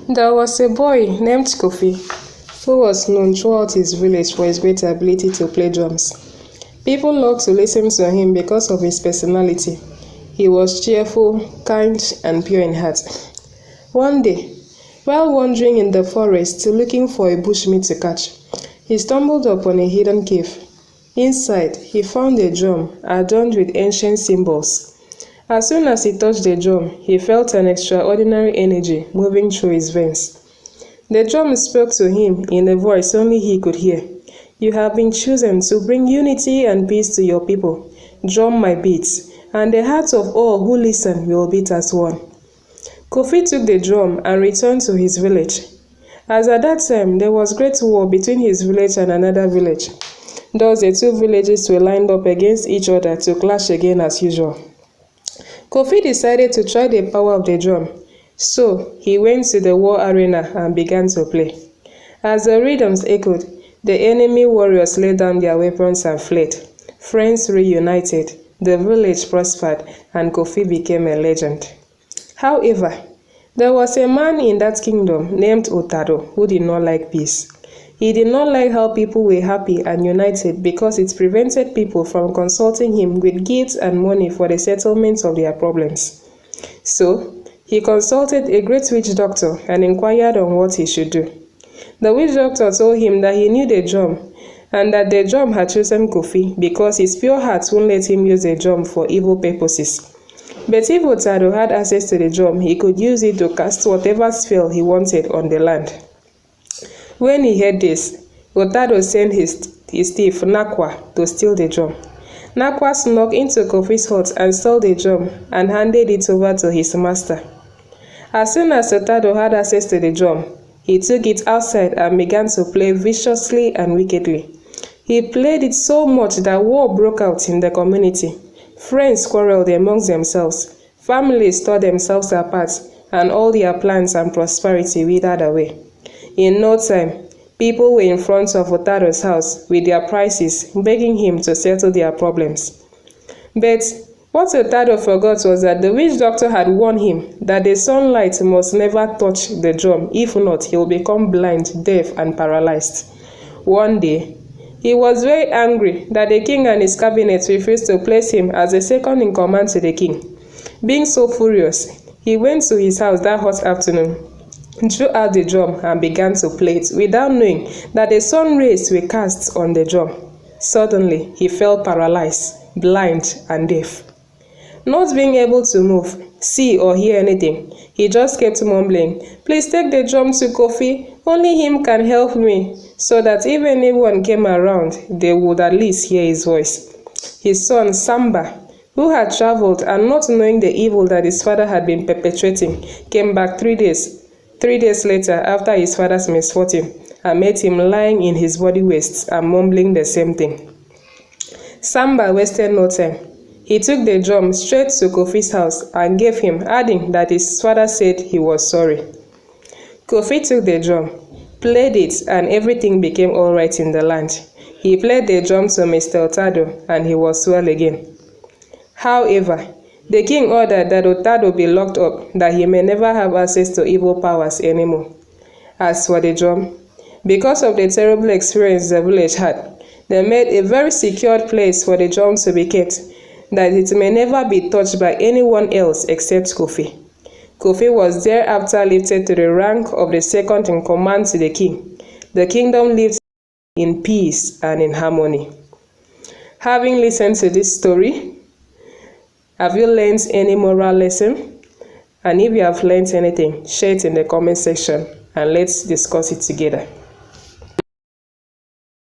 There was a boy named Kofi who was known throughout his village for his great ability to play drums. People loved to listen to him because of his personality. He was cheerful, kind, and pure in heart. One day, while wandering in the forest looking for a bushmeat to catch, he stumbled upon a hidden cave. Inside, he found a drum adorned with ancient symbols. As soon as he touched the drum, he felt an extraordinary energy moving through his veins. The drum spoke to him in a voice only he could hear. "You have been chosen to bring unity and peace to your people. Drum my beats, and the hearts of all who listen will beat as one." Kofi took the drum and returned to his village. As at that time, there was great war between his village and another village. Thus, the two villages were lined up against each other to clash again as usual. Kofi decided to try the power of the drum, so he went to the war arena and began to play. As the rhythms echoed, the enemy warriors laid down their weapons and fled. Friends reunited, the village prospered, and Kofi became a legend. However, there was a man in that kingdom named Otado who did not like peace. He did not like how people were happy and united because it prevented people from consulting him with gifts and money for the settlement of their problems. So, he consulted a great witch doctor and inquired on what he should do. The witch doctor told him that he knew the drum and that the drum had chosen Kofi because his pure heart won't let him use the drum for evil purposes. But if Otado had access to the drum, he could use it to cast whatever spell he wanted on the land. When he heard this, Otado sent his thief Nakwa to steal the drum. Nakwa snuck into Kofi's hut and stole the drum and handed it over to his master. As soon as Otado had access to the drum, he took it outside and began to play viciously and wickedly. He played it so much that war broke out in the community. Friends quarreled amongst themselves, families tore themselves apart, and all their plans and prosperity withered away. In no time, people were in front of Otado's house with their prices, begging him to settle their problems. But what Otado forgot was that the witch doctor had warned him that the sunlight must never touch the drum, if not, he will become blind, deaf, and paralyzed. One day, he was very angry that the king and his cabinet refused to place him as the second in command to the king. Being so furious, he went to his house that hot afternoon, drew out the drum and began to play it without knowing that the sun rays were cast on the drum. Suddenly, he fell paralyzed, blind, and deaf. Not being able to move, see, or hear anything, he just kept mumbling, "Please take the drum to Kofi, only him can help me," so that if anyone came around, they would at least hear his voice. His son Samba, who had traveled and not knowing the evil that his father had been perpetrating, came back 3 days. 3 days later, after his father's misfortune, and met him lying in his body waste and mumbling the same thing. Samba wasted no time. He took the drum straight to Kofi's house and gave him, adding that his father said he was sorry. Kofi took the drum, played it, and everything became all right in the land. He played the drum to Mr. Otado, and he was well again. However, the king ordered that Otado be locked up, that he may never have access to evil powers anymore. As for the drum, because of the terrible experience the village had, they made a very secured place for the drum to be kept, that it may never be touched by anyone else except Kofi. Kofi was thereafter lifted to the rank of the second in command to the king. The kingdom lived in peace and in harmony. Having listened to this story, have you learned any moral lesson? And if you have learned anything, share it in the comment section and let's discuss it together.